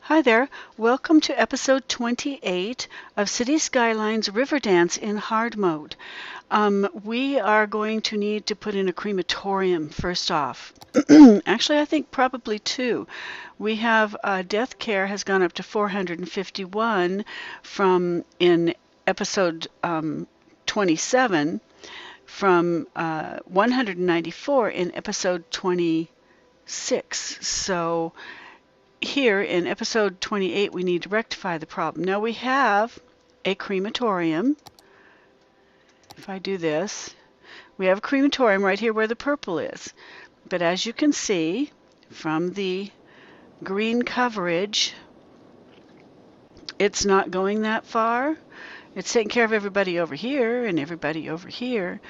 Hi there. Welcome to episode 28 of City Skylines Riverdance in hard mode. We are going to need to put in a crematorium first off. Actually, I think probably two. We have death care has gone up to 451 from in episode 27 from 194 in episode 26. So here in episode 28, we need to rectify the problem. Now we have a crematorium. If I do this, we have a crematorium right here where the purple is. But as you can see from the green coverage, it's not going that far. It's taking care of everybody over here and everybody over here.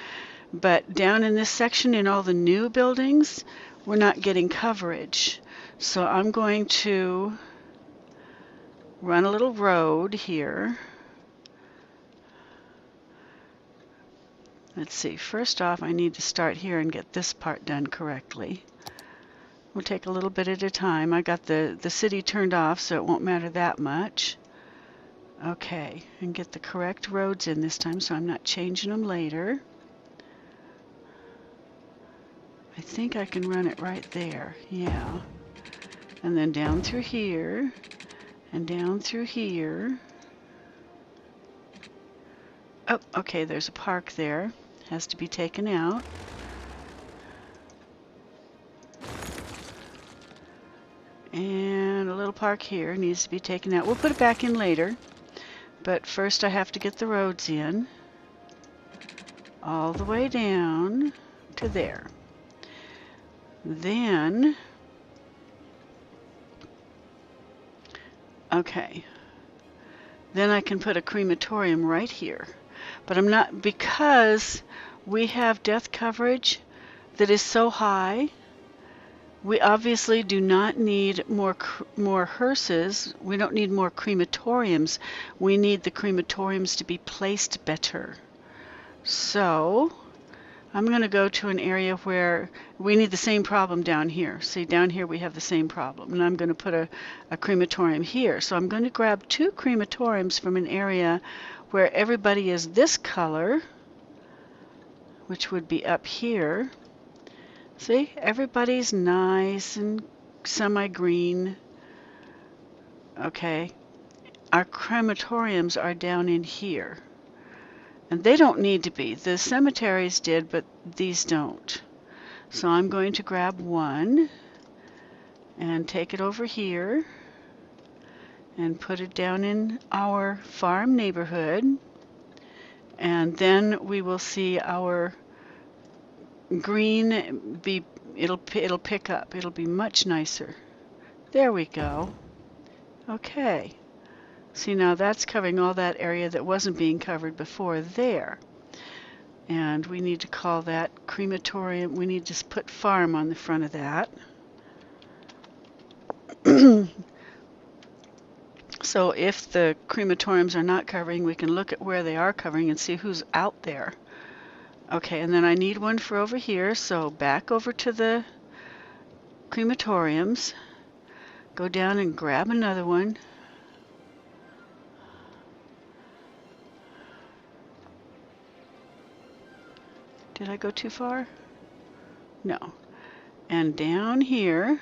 But down in this section in all the new buildings, we're not getting coverage. So I'm going to run a little road here. Let's see, first off I need to start here and get this part done correctly. We'll take a little bit at a time. I got the city turned off so it won't matter that much. Okay, and get the correct roads in this time so I'm not changing them later. I think I can run it right there, yeah. And then down through here, and down through here. Oh, okay, there's a park there. Has to be taken out. And a little park here needs to be taken out. We'll put it back in later. But first I have to get the roads in. All the way down to there. Then, okay. Then I can put a crematorium right here. But I'm not, because we have death coverage that is so high, we obviously do not need more hearses. We don't need more crematoriums. We need the crematoriums to be placed better. So I'm going to go to an area where we need the same problem down here. See, down here we have the same problem. And I'm going to put a crematorium here. So I'm going to grab two crematoriums from an area where everybody is this color, which would be up here. See, everybody's nice and semi-green. Okay, our crematoriums are down in here. And they don't need to be. The cemeteries did, but these don't. So I'm going to grab one and take it over here and put it down in our farm neighborhood. And then we will see our green it'll pick up. It'll be much nicer. There we go. Okay. See, now that's covering all that area that wasn't being covered before there. And we need to call that crematorium. We need to put farm on the front of that. So if the crematoriums are not covering, we can look at where they are covering and see who's out there. Okay, and then I need one for over here, so back over to the crematoriums. Go down and grab another one. Did I go too far? No. And down here,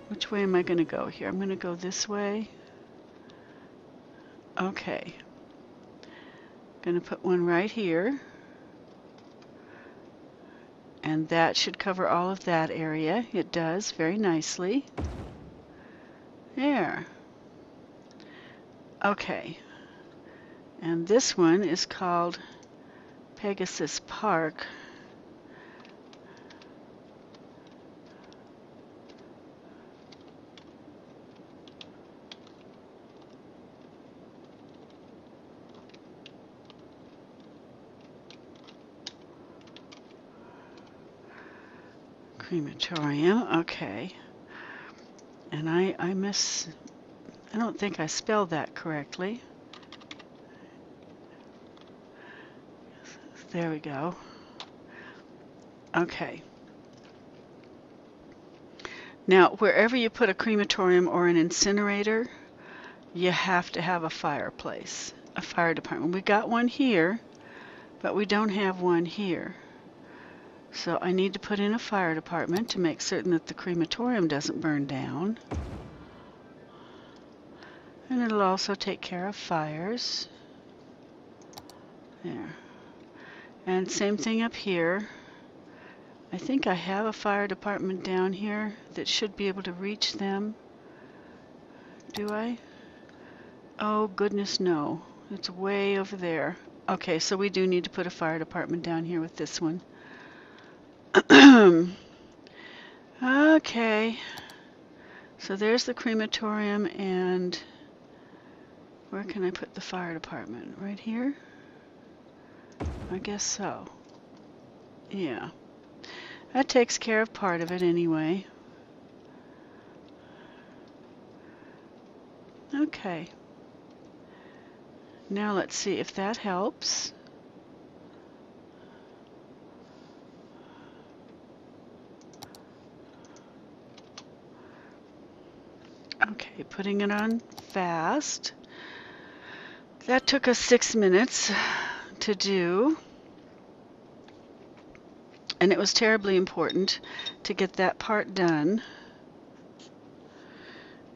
which way am I going to go here? I'm going to go this way. Okay. Going to put one right here. And that should cover all of that area. It does very nicely. There. Okay. And this one is called Pegasus Park. Crematorium, okay. And I don't think I spelled that correctly. There we go. Okay. Now, wherever you put a crematorium or an incinerator, you have to have a fireplace, a fire department. We got one here, but we don't have one here. So I need to put in a fire department to make certain that the crematorium doesn't burn down. And it'll also take care of fires. There. And same thing up here. I think I have a fire department down here that should be able to reach them. Do I? Oh, goodness, no. It's way over there. Okay, so we do need to put a fire department down here with this one. Okay. So there's the crematorium, and where can I put the fire department? Right here? I guess so. Yeah. That takes care of part of it anyway. Okay. Now let's see if that helps. Okay, putting it on fast. That took us 6 minutes to do. And it was terribly important to get that part done.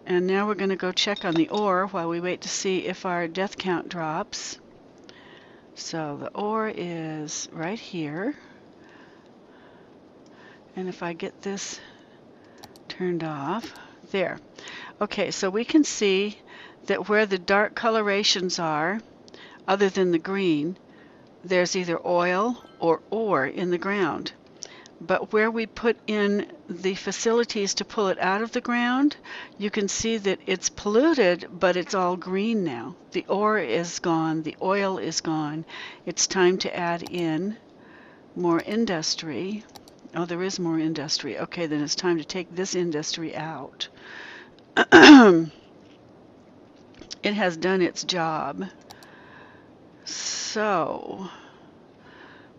And now we're going to go check on the ore while we wait to see if our death count drops. So the ore is right here. And if I get this turned off, there. Okay, so we can see that where the dark colorations are, other than the green, there's either oil or ore in the ground. But where we put in the facilities to pull it out of the ground, you can see that it's polluted, but it's all green now. The ore is gone, the oil is gone. It's time to add in more industry. Oh, there is more industry. Okay, then it's time to take this industry out. It has done its job. So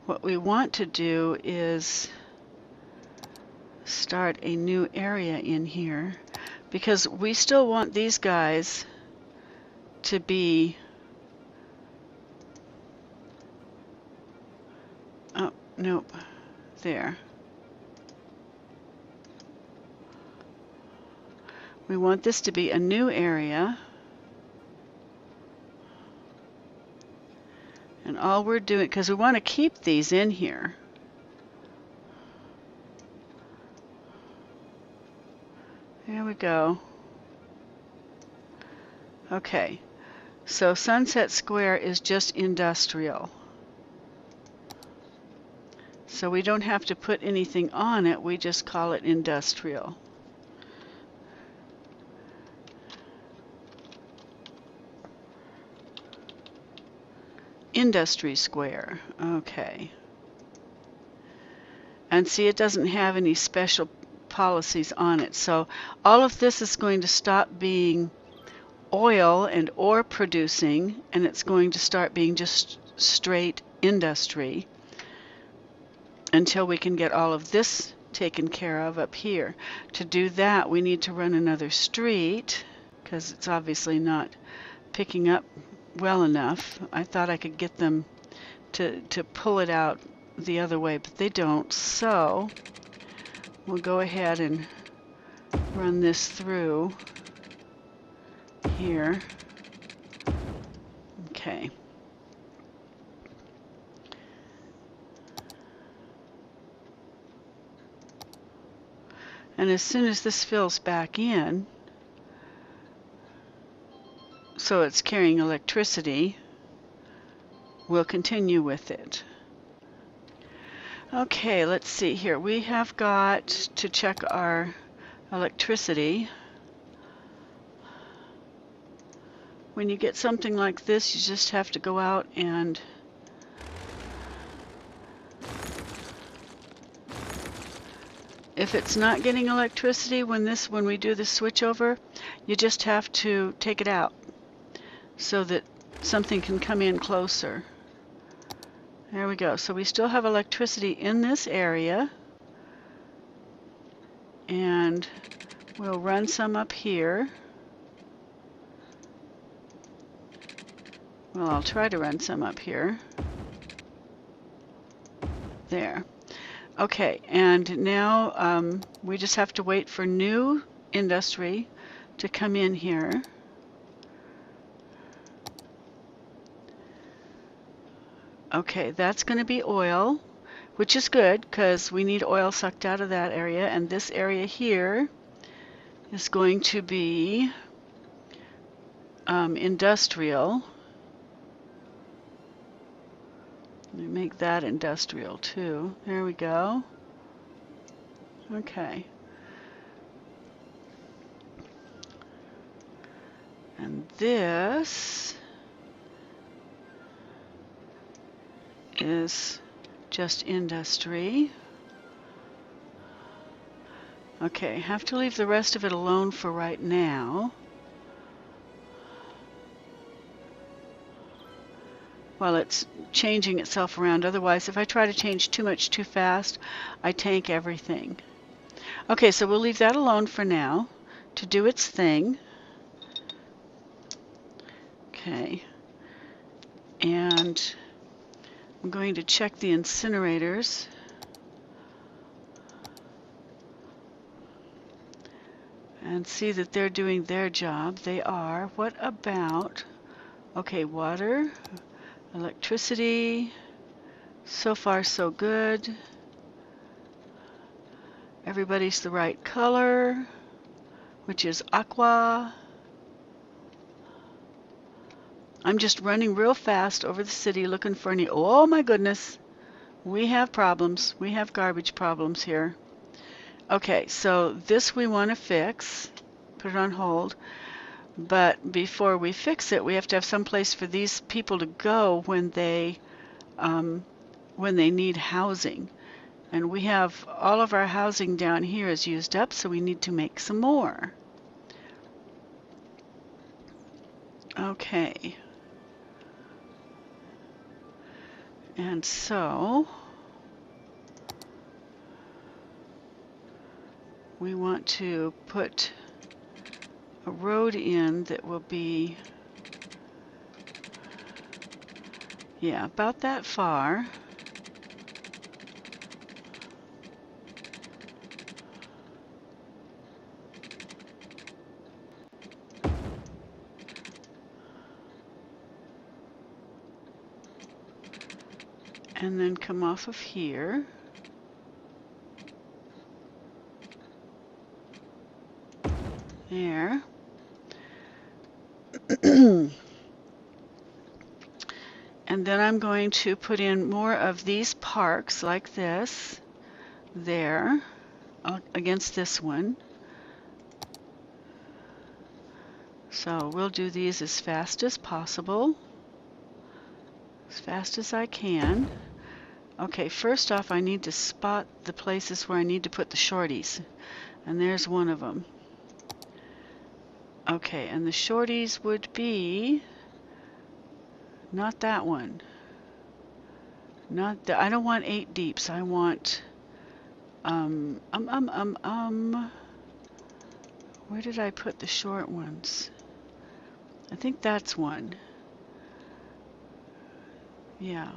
what we want to do is start a new area in here, because we still want these guys to be oh, nope, there. We want this to be a new area, and all we're doing, because we want to keep these in here. There we go. Okay, so Sunset Square is just industrial. So we don't have to put anything on it, we just call it industrial. Industry Square, okay. And see, it doesn't have any special policies on it. So all of this is going to stop being oil and ore producing, and it's going to start being just straight industry until we can get all of this taken care of up here. To do that, we need to run another street, because it's obviously not picking up well enough. I thought I could get them to pull it out the other way, but they don't. So we'll go ahead and run this through here. Okay. And as soon as this fills back in, so it's carrying electricity, we'll continue with it. Okay, let's see here. We have got to check our electricity. When you get something like this, you just have to go out and if it's not getting electricity when we do the switch over, you just have to take it out so that something can come in closer. There we go. So we still have electricity in this area, and We'll run some up here. Well, I'll try to run some up here. There. Okay, and now we just have to wait for new industry to come in here. Okay, that's going to be oil, which is good because we need oil sucked out of that area. And this area here is going to be industrial. Let me make that industrial too. There we go. Okay. And this is just industry. Okay, have to leave the rest of it alone for right now. While it's changing itself around. Otherwise, if I try to change too much too fast, I tank everything. Okay, so we'll leave that alone for now to do its thing. Okay. And I'm going to check the incinerators. And see that they're doing their job. They are. What about, okay, water, electricity, so far so good. Everybody's the right color, which is aqua. I'm just running real fast over the city looking for any, oh my goodness, we have problems. We have garbage problems here. Okay, so this we want to fix, put it on hold, but before we fix it, we have to have some place for these people to go when they need housing. And we have all of our housing down here is used up, so we need to make some more. Okay. And so we want to put a road in that will be, yeah, about that far. And then come off of here. There. And then I'm going to put in more of these parks like this, there, against this one. So we'll do these as fast as possible, as fast as I can. Okay, first off, I need to spot the places where I need to put the shorties. And there's one of them. Okay, and the shorties would be, not that one. Not the, I don't want 8 deeps. I want, where did I put the short ones? I think that's one. Yeah.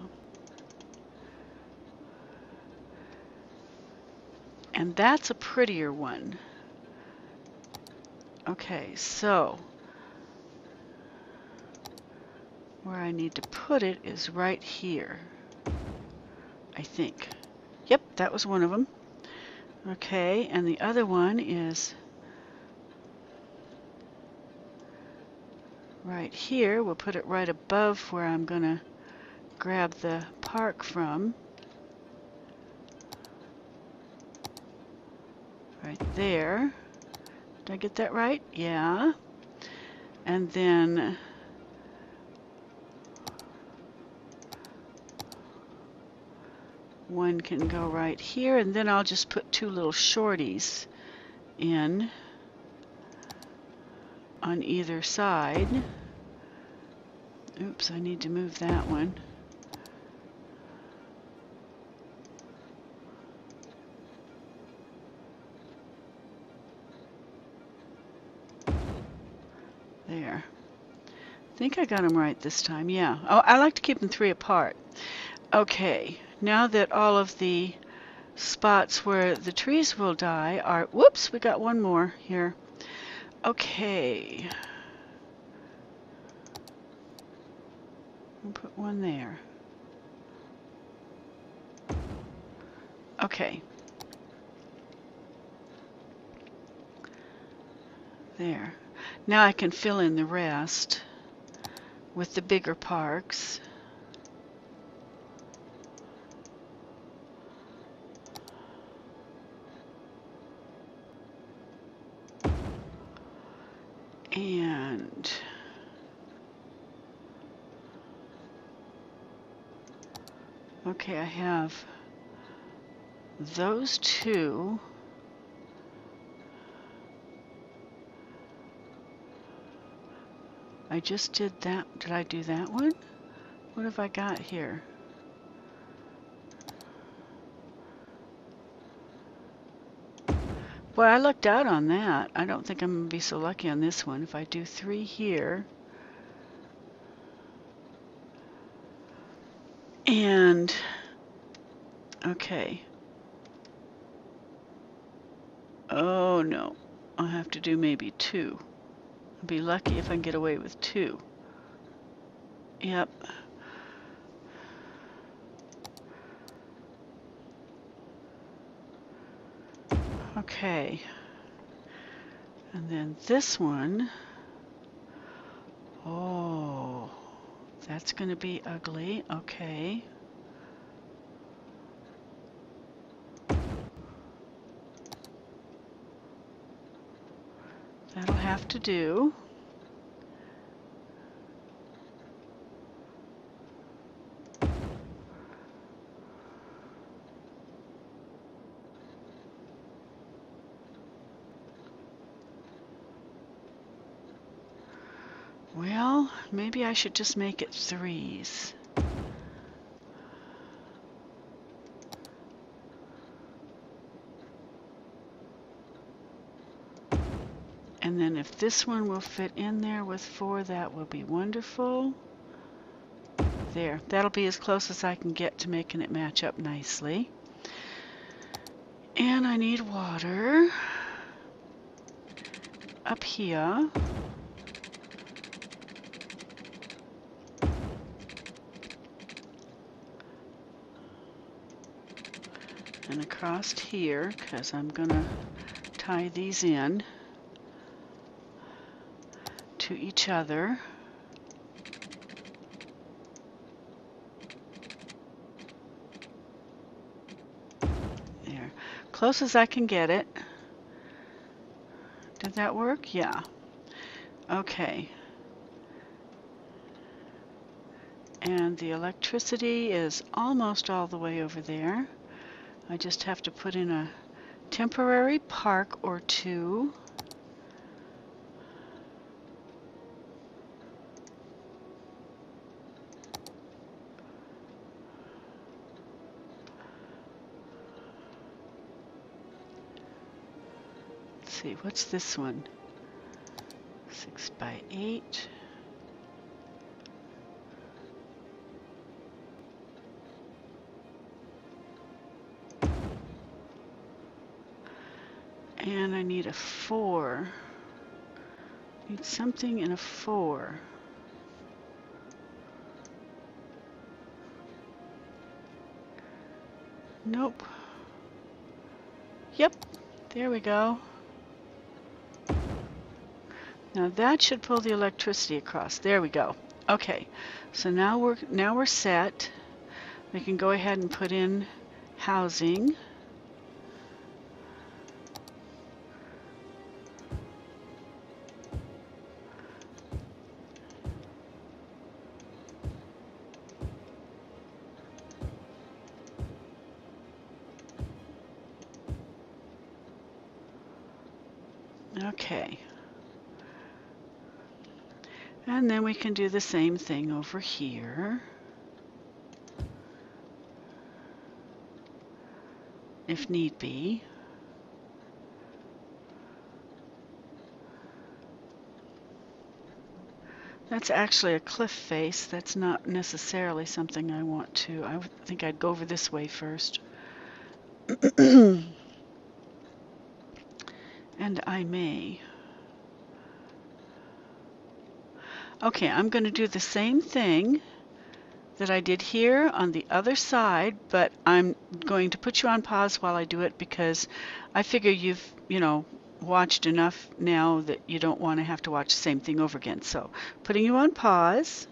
And that's a prettier one. Okay, so where I need to put it is right here, I think. Yep, that was one of them. Okay, and the other one is right here. We'll put it right above where I'm going to grab the park from. Right there. Did I get that right? Yeah. And then one can go right here, and then I'll just put 2 little shorties in on either side. Oops, I need to move that one. There. I think I got them right this time. Yeah. Oh, I like to keep them 3 apart. Okay. Now that all of the spots where the trees will die are... Whoops, we got one more here. Okay. I'll put one there. Okay. There. Now I can fill in the rest with the bigger parks. And okay, I have those 2. I just did that. Did I do that one? What have I got here? Boy, I lucked out on that. I don't think I'm going to be so lucky on this one. If I do 3 here, and okay. Oh no, I'll have to do maybe 2. I'll be lucky if I can get away with 2. Yep. Okay. And then this one. Oh, that's going to be ugly. Okay. That'll have to do. Well, maybe I should just make it 3s. And then if this one will fit in there with 4, that will be wonderful. There, that'll be as close as I can get to making it match up nicely. And I need water up here. And across here, because I'm going to tie these in to each other. There, close as I can get it. Did that work? Yeah. Okay. And the electricity is almost all the way over there. I just have to put in a temporary park or 2. Let's see, what's this one? 6 by 8. And I need a 4. Need something in a 4. Nope. Yep, there we go. Now that should pull the electricity across. There we go. Okay, so now we're set. We can go ahead and put in housing. Okay. And then we can do the same thing over here. If need be. That's actually a cliff face. That's not necessarily something I want to. I think I'd go over this way first. And I may. Okay, I'm going to do the same thing that I did here on the other side, but I'm going to put you on pause while I do it because I figure you've, watched enough now that you don't want to have to watch the same thing over again. So, putting you on pause.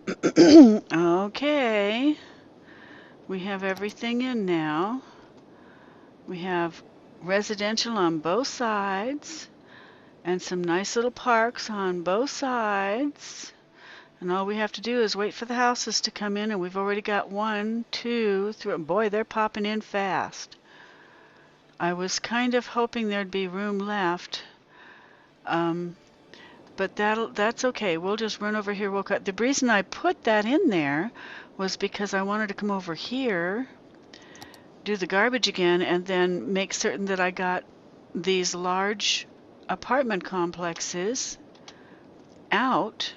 Okay, we have everything in now. We have residential on both sides and some nice little parks on both sides. And all we have to do is wait for the houses to come in, and we've already got 1, 2, 3. Boy, they're popping in fast. I was kind of hoping there'd be room left, but that's okay. We'll just run over here. The reason I put that in there was because I wanted to come over here, do the garbage again, and then make certain that I got these large apartment complexes out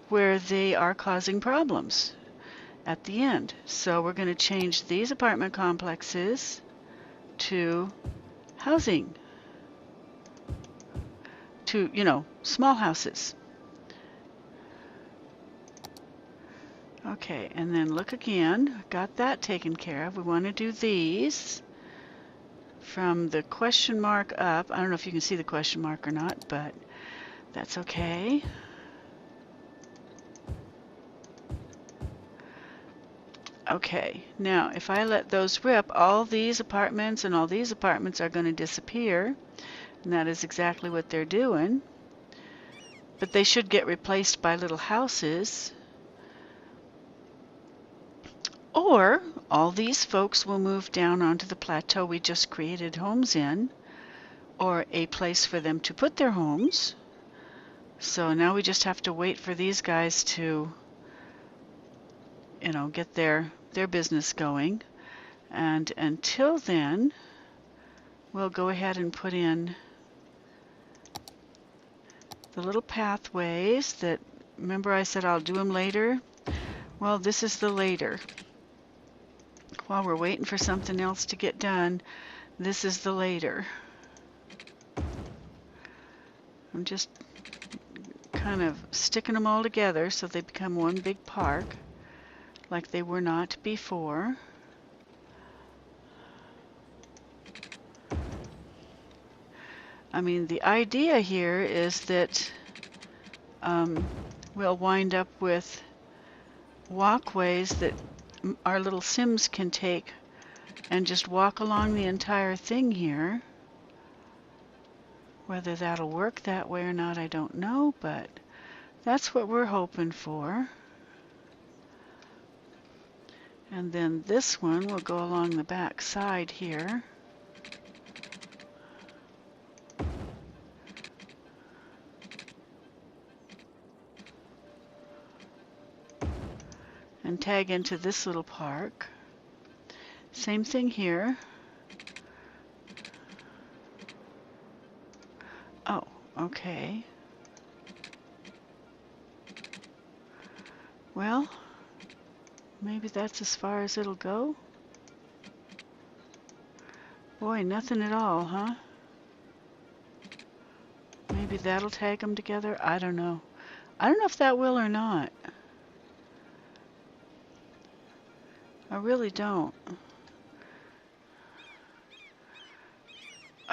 where they are causing problems at the end. So we're going to change these apartment complexes to housing, to, small houses. Okay, and then look again. Got that taken care of. We want to do these from the question mark up. I don't know if you can see the question mark or not, but that's okay. Okay, now if I let those rip, all these apartments and all these apartments are going to disappear, and that is exactly what they're doing. But they should get replaced by little houses. Or all these folks will move down onto the plateau we just created homes in, or a place for them to put their homes. So now we just have to wait for these guys to, get their business going. And until then, we'll go ahead and put in the little pathways that, remember I said I'll do them later? Well, this is the later. While we're waiting for something else to get done, this is the later. I'm just kind of sticking them all together so they become one big park, like they were not before. I mean, the idea here is that we'll wind up with walkways that our little Sims can take and just walk along the entire thing here. Whether that'll work that way or not, I don't know, but that's what we're hoping for. And then this one will go along the back side here. And tag into this little park. Same thing here. Oh, okay. Well, maybe that's as far as it'll go. Boy, nothing at all, huh? Maybe that'll tag them together. I don't know. I don't know if that will or not. I really don't.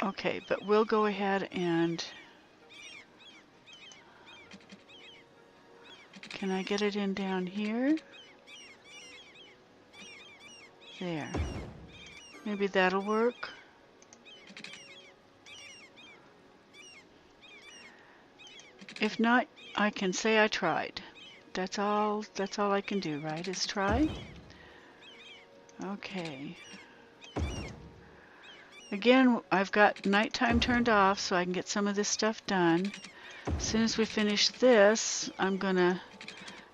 Okay, but we'll go ahead and... Can I get it in down here? There. Maybe that'll work. If not, I can say I tried. That's all I can do, right? Is try. Okay. Again, I've got nighttime turned off so I can get some of this stuff done. As soon as we finish this, I'm gonna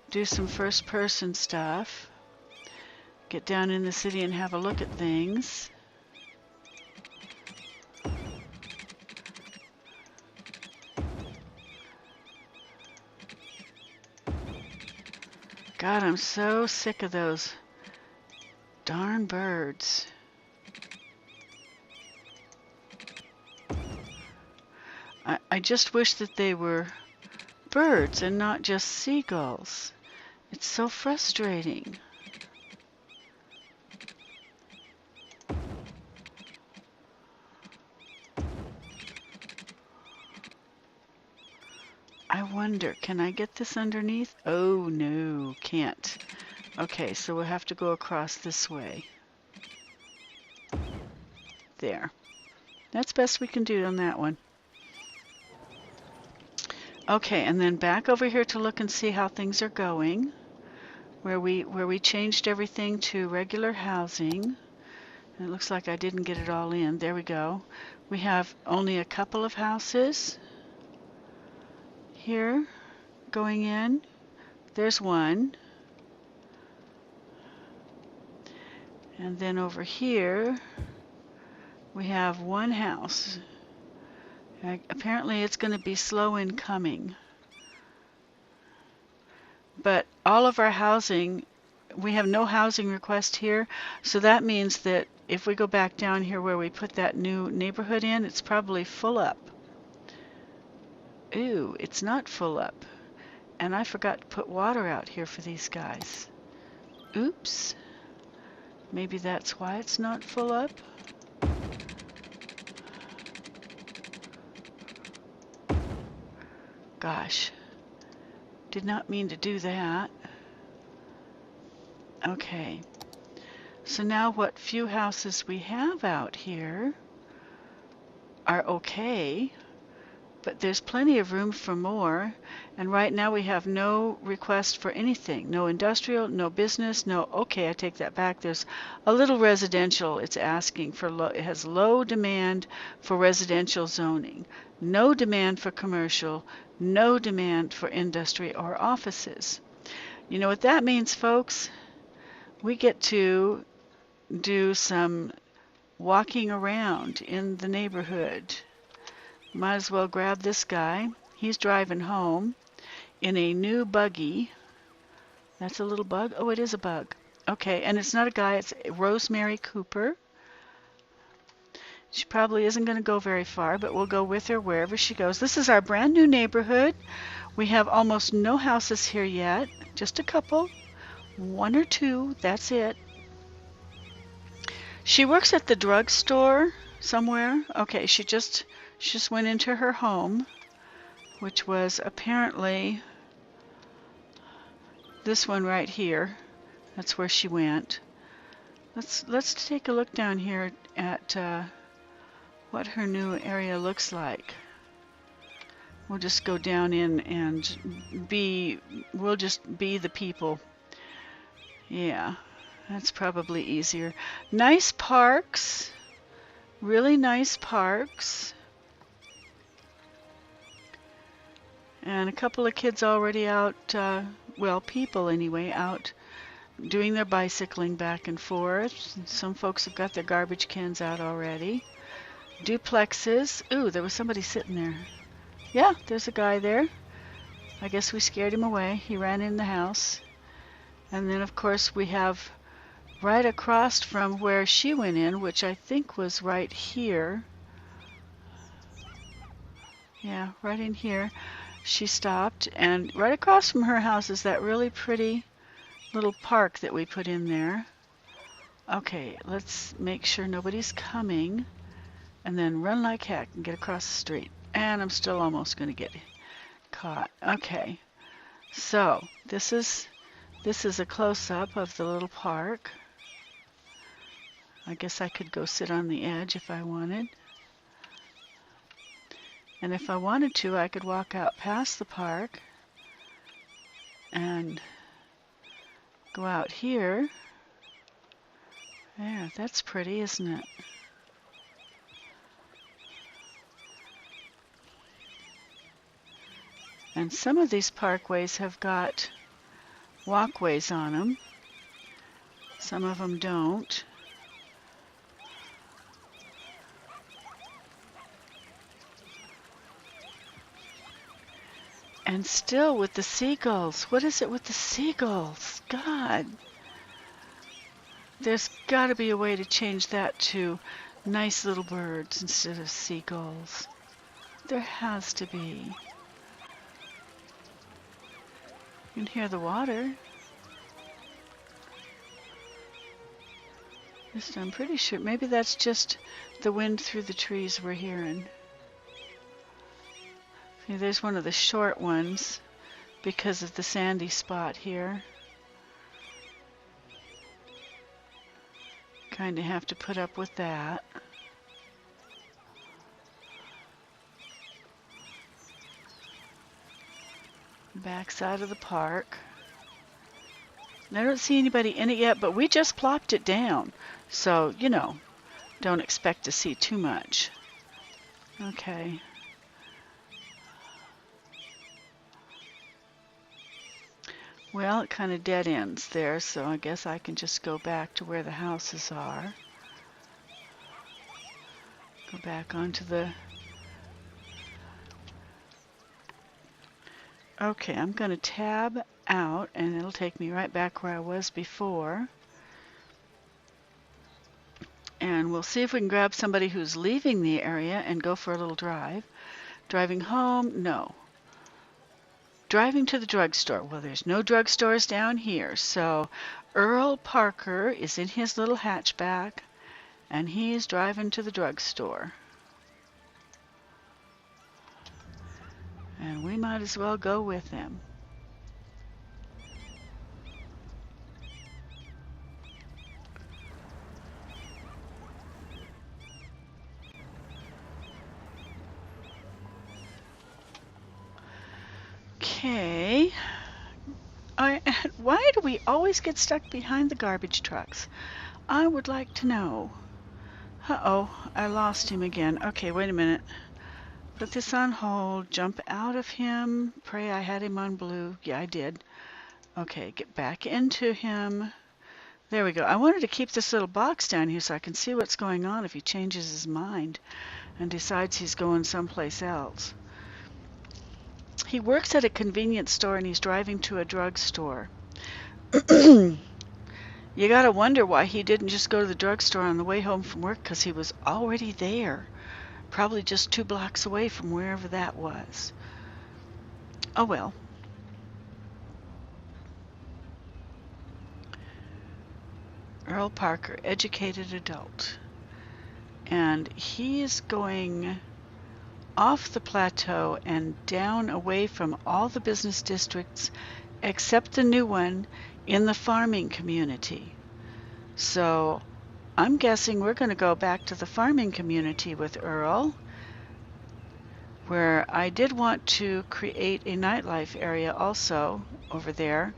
do some first person stuff. Get down in the city and have a look at things. God, I'm so sick of those darn birds. I just wish that they were birds and not just seagulls. It's so frustrating. I wonder, can I get this underneath? Oh, no, can't. Okay, so we'll have to go across this way. There. That's best we can do on that one. Okay, and then back over here to look and see how things are going. Where we changed everything to regular housing. And it looks like I didn't get it all in. There we go. We have only a couple of houses here going in. There's one. And then over here we have one house. Apparently it's going to be slow in coming. But all of our housing, we have no housing request here, so that means that if we go back down here where we put that new neighborhood in, it's probably full up. Ooh, it's not full up. And I forgot to put water out here for these guys. Oops. Maybe that's why it's not full up. Gosh. Did not mean to do that. Okay. So now what few houses we have out here are okay, but there's plenty of room for more. And right now we have no request for anything. No industrial, no business, no, okay, I take that back. There's a little residential. It's asking for, it has low demand for residential zoning. No demand for commercial, no demand for industry or offices. You know what that means, folks? We get to do some walking around in the neighborhood. Might as well grab this guy. He's driving home in a new buggy. That's a little bug? Oh, it is a bug. Okay, and it's not a guy, it's Rosemary Cooper. She probably isn't going to go very far, but we'll go with her wherever she goes. This is our brand new neighborhood. We have almost no houses here yet, just a couple. One or two, that's it. She works at the drugstore somewhere. Okay, she just went into her home, which was apparently this one right here. That's where she went. Let's take a look down here at what her new area looks like. We'll just go down in and we'll just be the people. Yeah, that's probably easier. Nice parks, really nice parks. And a couple of kids already out, well, people anyway, out doing their bicycling back and forth. Some folks have got their garbage cans out already. Duplexes. Ooh, there was somebody sitting there. Yeah, there's a guy there. I guess we scared him away. He ran in the house. And then, of course, we have right across from where she went in, which I think was right here. Yeah, right in here. She stopped, and right across from her house is that really pretty little park that we put in there. Okay, let's make sure nobody's coming, and then run like heck and get across the street. And I'm still almost going to get caught. Okay, so this is a close-up of the little park. I guess I could go sit on the edge if I wanted. And if I wanted to, I could walk out past the park and go out here. There, that's pretty, isn't it? And some of these parkways have got walkways on them. Some of them don't. And still with the seagulls. What is it with the seagulls? God. There's got to be a way to change that to nice little birds instead of seagulls. There has to be. You can hear the water. I'm pretty sure. Maybe that's just the wind through the trees we're hearing. See, there's one of the short ones because of the sandy spot here. Kind of have to put up with that. Backside of the park. I don't see anybody in it yet, but we just plopped it down. So, you know, don't expect to see too much. Okay. Well, it kind of dead ends there, so I guess I can just go back to where the houses are. Go back onto the... Okay, I'm going to tab out, and it'll take me right back where I was before. And we'll see if we can grab somebody who's leaving the area and go for a little drive. Driving home? No. Driving to the drugstore. Well, there's no drugstores down here. So Earl Parker is in his little hatchback, and he's driving to the drugstore. And we might as well go with him. Okay. Why do we always get stuck behind the garbage trucks? I would like to know. Uh-oh, I lost him again. Okay, wait a minute. Put this on hold. Jump out of him. Pray I had him on blue. Yeah, I did. Okay, get back into him. There we go. I wanted to keep this little box down here so I can see what's going on if he changes his mind and decides he's going someplace else. He works at a convenience store and he's driving to a drugstore. You gotta wonder why he didn't just go to the drugstore on the way home from work, because he was already there. Probably just 2 blocks away from wherever that was. Oh well. Earl Parker, educated adult. And he is going off the plateau and down away from all the business districts except the new one in the farming community. So I'm guessing we're going to go back to the farming community with Earl, where I did want to create a nightlife area also over there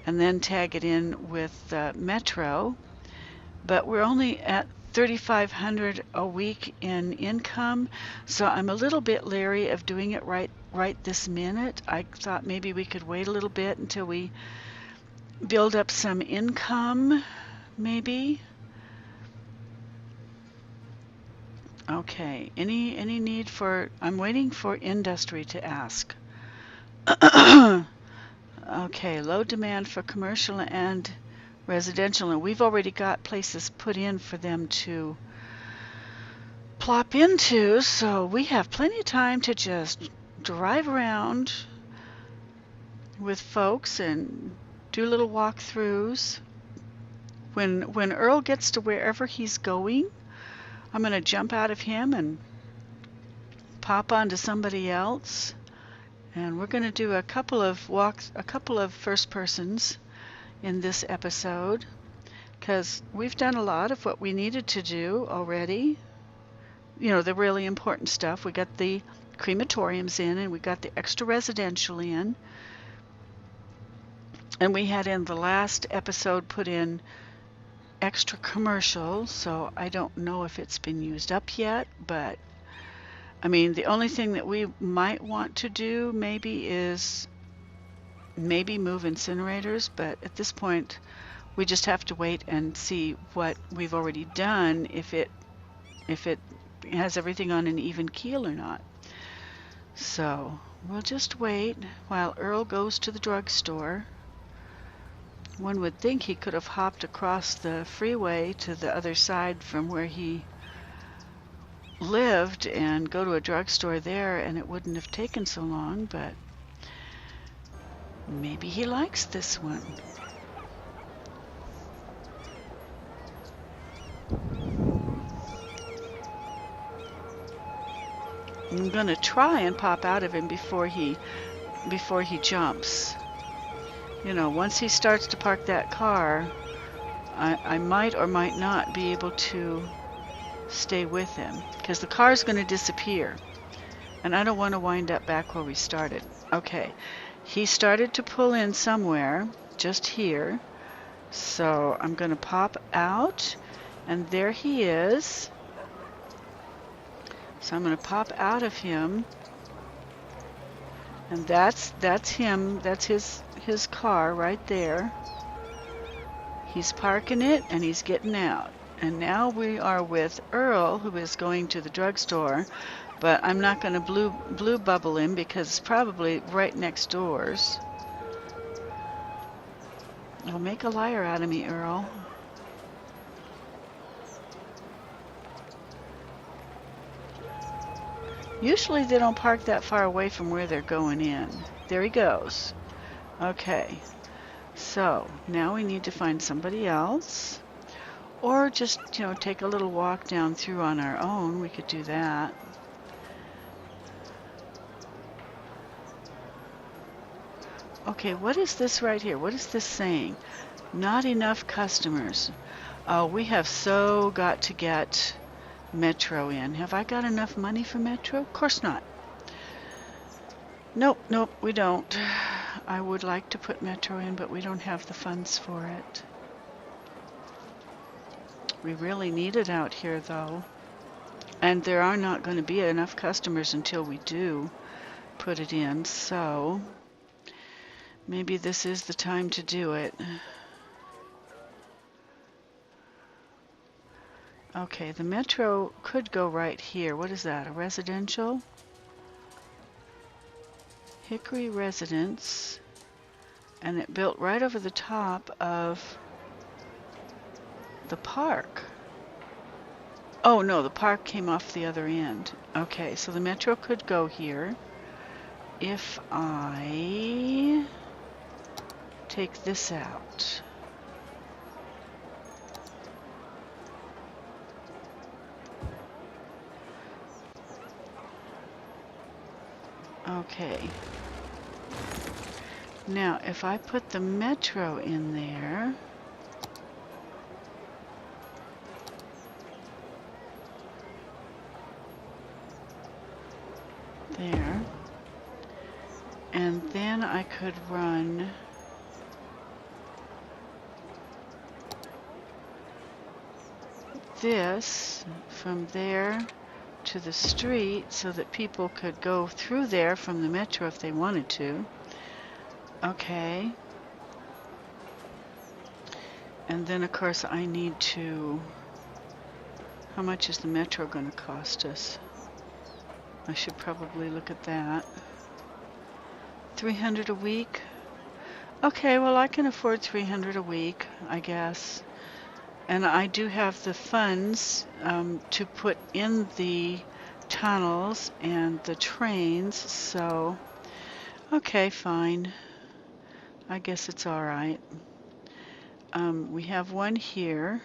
and then tag it in with Metro, but we're only at $3,500 a week in income, so I'm a little bit leery of doing it right this minute. I thought maybe we could wait a little bit until we build up some income, maybe. Okay, any need for... I'm waiting for industry to ask. Okay, low demand for commercial and residential, and we've already got places put in for them to plop into, so we have plenty of time to just drive around with folks and do little walkthroughs. When Earl gets to wherever he's going, I'm going to jump out of him and pop onto somebody else, and we're going to do a couple of first persons in this episode, because we've done a lot of what we needed to do already. You know, the really important stuff. We got the crematoriums in, and we got the extra residential in, and we had in the last episode put in extra commercial, so I don't know if it's been used up yet, but I mean, the only thing that we might want to do maybe is move incinerators, but at this point we just have to wait and see what we've already done, if it has everything on an even keel or not. So We'll just wait while Earl goes to the drugstore. One would think he could have hopped across the freeway to the other side from where he lived and go to a drugstore there, and it wouldn't have taken so long, but maybe he likes this one. I'm gonna try and pop out of him before he jumps. You know, once he starts to park that car, I might or might not be able to stay with him, because the car's going to disappear, and I don't want to wind up back where we started. Okay, he started to pull in somewhere just here, so I'm going to pop out, and there he is. So I'm going to pop out of him, and that's him. That's his car right there. He's parking it and he's getting out. And now we are with Earl, who is going to the drugstore, but I'm not going to blue bubble him because it's probably right next doors. It'll make a liar out of me, Earl. Usually they don't park that far away from where they're going in. There he goes. Okay, so now we need to find somebody else, or just, you know, take a little walk down through on our own. We could do that. Okay, what is this right here? What is this saying? Not enough customers. Oh, we have so got to get Metro in. Have I got enough money for Metro? Of course not. Nope, we don't. I would like to put Metro in, but we don't have the funds for it. We really need it out here, though. And there are not going to be enough customers until we do put it in, so maybe this is the time to do it. Okay, the Metro could go right here. What is that, a residential? Hickory Residence, and it built right over the top of the park. Oh no, the park came off the other end. Okay, so the Metro could go here. If I take this out. Okay. Now, if I put the Metro in there, there, and then I could run this from there to the street so that people could go through there from the Metro if they wanted to. Okay. And then of course I need to, how much is the Metro going to cost us? I should probably look at that. $300 a week? Okay, well I can afford $300 a week, I guess. And I do have the funds to put in the tunnels and the trains, so okay, fine. I guess it's all right. We have one here.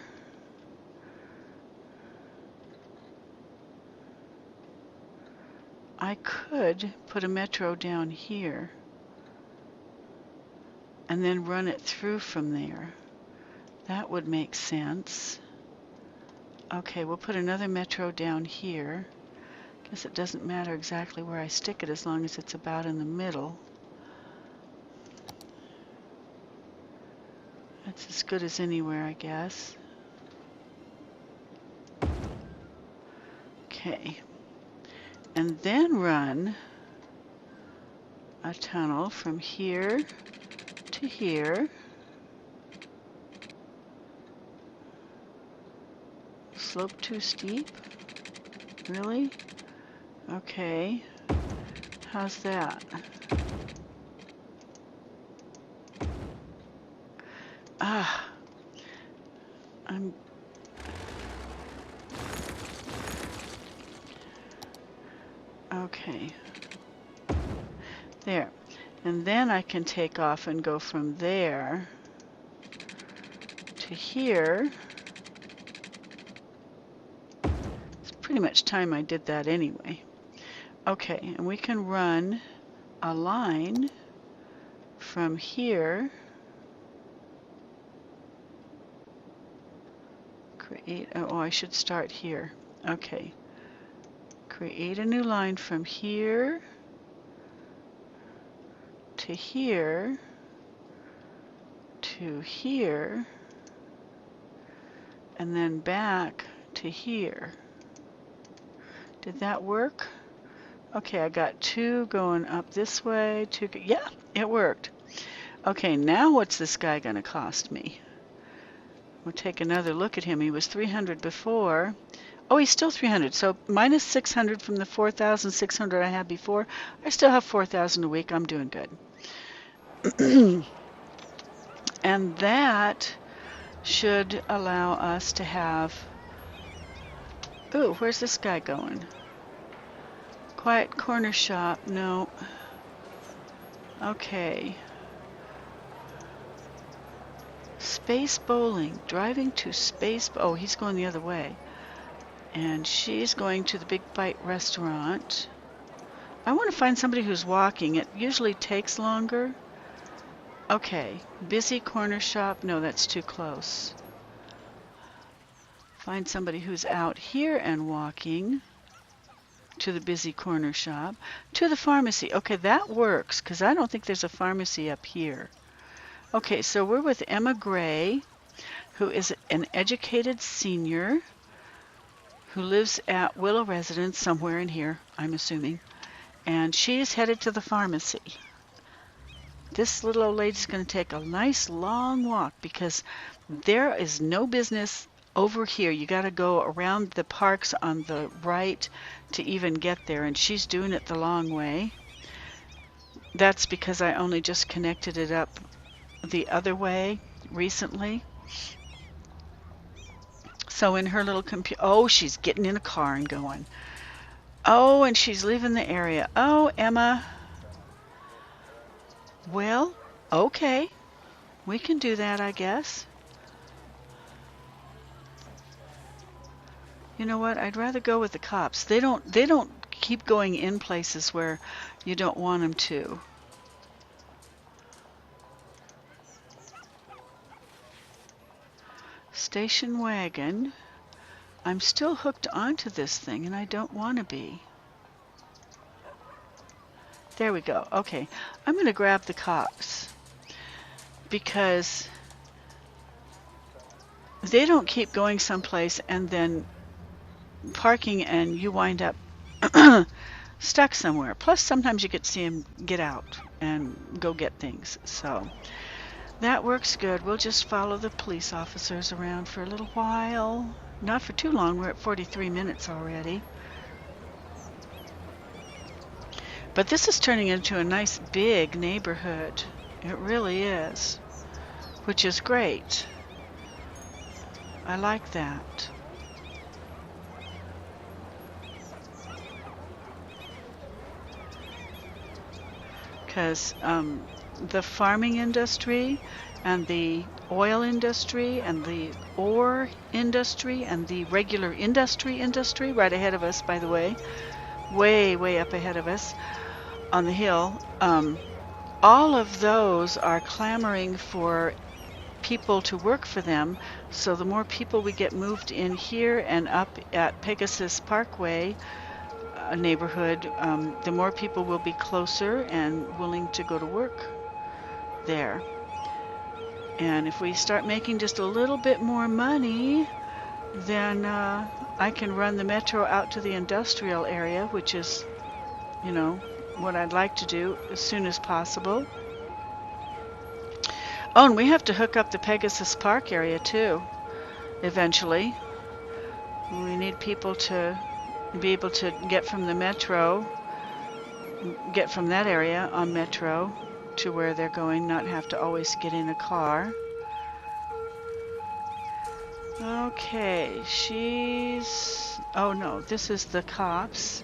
I could put a Metro down here and then run it through from there. That would make sense. Okay, we'll put another Metro down here. Guess it doesn't matter exactly where I stick it as long as it's about in the middle. That's as good as anywhere, I guess. Okay. And then run a tunnel from here to here. Slope too steep? Really? Okay. How's that? Ah, I'm... Okay. There. And then I can take off and go from there to here. It's pretty much time I did that anyway. Okay, and we can run a line from here. Create, oh, I should start here. Okay. Create a new line from here to here to here, and then back to here. Did that work? Okay, I got two going up this way, two, yeah, it worked. Okay, now what's this guy gonna cost me? We'll take another look at him. He was 300 before. Oh, he's still 300, so minus 600 from the 4,600 I had before. I still have 4,000 a week. I'm doing good. And that should allow us to have... Ooh, where's this guy going? Quiet corner shop. No. Okay. Space bowling. Driving to space... Oh, he's going the other way. And she's going to the Big Bite restaurant. I want to find somebody who's walking. It usually takes longer. Okay. Busy corner shop. No, that's too close. Find somebody who's out here and walking to the busy corner shop. To the pharmacy. Okay, that works, because I don't think there's a pharmacy up here. Okay, so we're with Emma Gray, who is an educated senior who lives at Willow Residence, somewhere in here, I'm assuming. And she's headed to the pharmacy. This little old lady's going to take a nice long walk, because there is no business over here. You got to go around the parks on the right to even get there, and she's doing it the long way. That's because I only just connected it up the other way recently. So in her little computer, oh, she's getting in a car and going. Oh, and she's leaving the area. Oh, Emma. Well, okay. We can do that, I guess. You know what? I'd rather go with the cops. They don't keep going in places where you don't want them to. Station wagon. I'm still hooked onto this thing, and I don't want to be. There we go. Okay, I'm going to grab the cops, because they don't keep going someplace and then parking and you wind up stuck somewhere. Plus, sometimes you get to see them get out and go get things. So that works good. We'll just follow the police officers around for a little while. Not for too long. We're at 43 minutes already. But this is turning into a nice big neighborhood. It really is. Which is great. I like that. Because the farming industry and the oil industry and the ore industry and the regular industry right ahead of us, by the way, way up ahead of us on the hill, all of those are clamoring for people to work for them. So the more people we get moved in here and up at Pegasus Parkway neighborhood, the more people will be closer and willing to go to work there. And if we start making just a little bit more money, then I can run the metro out to the industrial area, which is, you know, what I'd like to do as soon as possible. Oh, and we have to hook up the Pegasus Park area too, eventually. We need people to be able to get from the metro get from that area on Metro to where they're going, not have to always get in a car. Okay, oh no, this is the cops.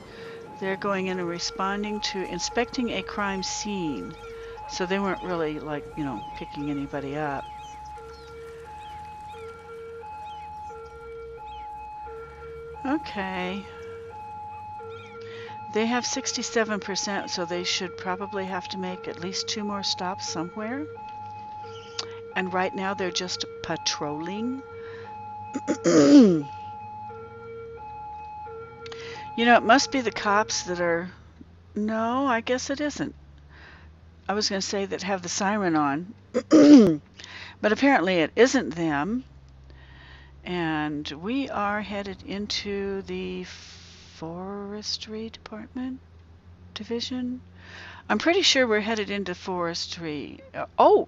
They're going in and responding to inspecting a crime scene. So they weren't really, like, you know, picking anybody up. Okay. They have 67%, so they should probably have to make at least 2 more stops somewhere. And right now they're just patrolling. You know, it must be the cops that are... No, I guess it isn't. I was going to say that have the siren on. But apparently it isn't them. And we are headed into the Forestry Division. I'm pretty sure we're headed into forestry. No.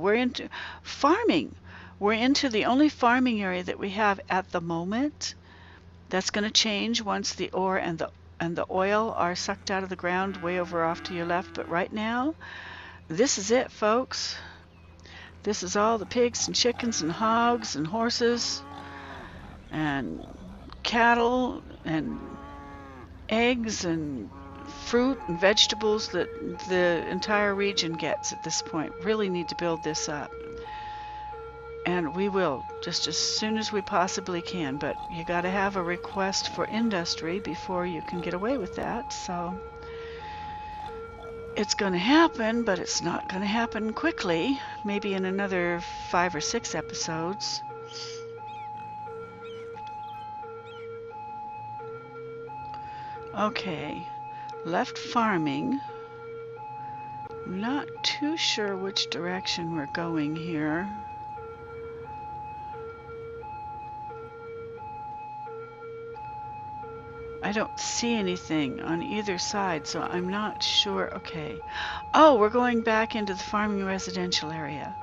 We're into farming. We're into the only farming area that we have at the moment. That's going to change once the ore and the oil are sucked out of the ground way over off to your left. But right now, this is it, folks. This is all the pigs and chickens and hogs and horses and cattle and eggs and fruit and vegetables that the entire region gets at this point. Really need to build this up. And we will, just as soon as we possibly can. But you got to have a request for industry before you can get away with that. So it's going to happen, but it's not going to happen quickly. Maybe in another 5 or 6 episodes. Okay, left farming. Not too sure which direction we're going here. I don't see anything on either side, so I'm not sure. Okay. Oh, we're going back into the farming residential area.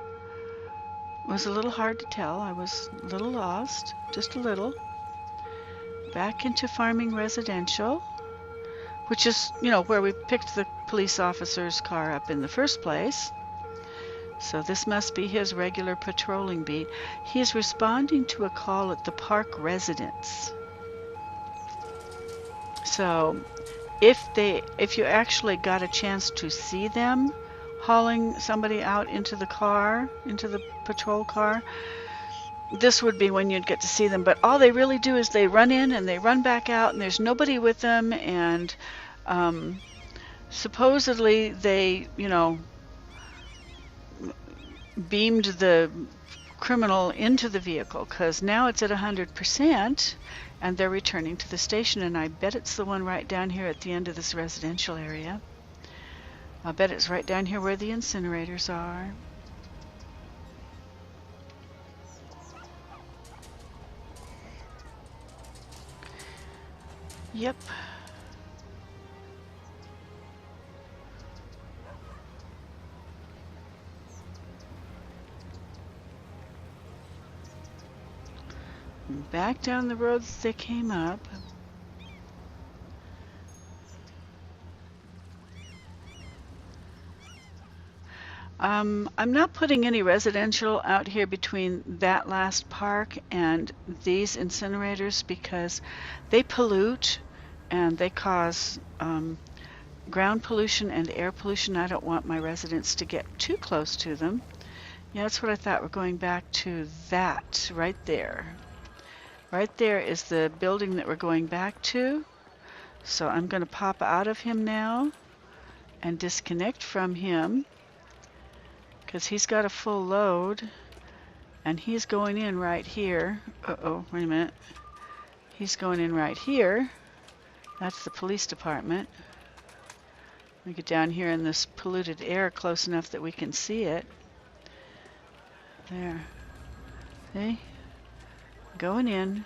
It was a little hard to tell. I was a little lost, just a little. Back into farming residential, which is, you know, where we picked the police officer's car up in the first place. So this must be his regular patrolling beat. He is responding to a call at the park residence. So if you actually got a chance to see them hauling somebody out into the car, into the patrol car, this would be when you'd get to see them. But all they really do is they run in and they run back out, and there's nobody with them. And supposedly they, you know, beamed the criminal into the vehicle, because now it's at 100%, and they're returning to the station. And I bet it's the one right down here at the end of this residential area. I'll bet it's right down here where the incinerators are. Yep. Back down the road that they came up. I'm not putting any residential out here between that last park and these incinerators because they pollute and they cause ground pollution and air pollution. I don't want my residents to get too close to them. Yeah, that's what I thought. We're going back to that right there. Right there is the building that we're going back to. So I'm going to pop out of him now and disconnect from him because he's got a full load and he's going in right here. Uh-oh, wait a minute. He's going in right here. That's the police department. We get down here in this polluted air close enough that we can see it. There. See? Going in.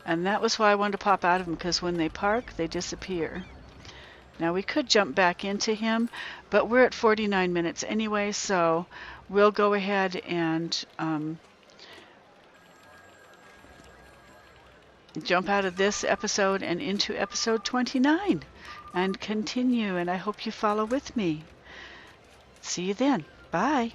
And that was why I wanted to pop out of him, because when they park, they disappear. Now we could jump back into him, but we're at 49 minutes anyway, so we'll go ahead and jump out of this episode and into episode 29 and continue. And I hope you follow with me. See you then. Bye.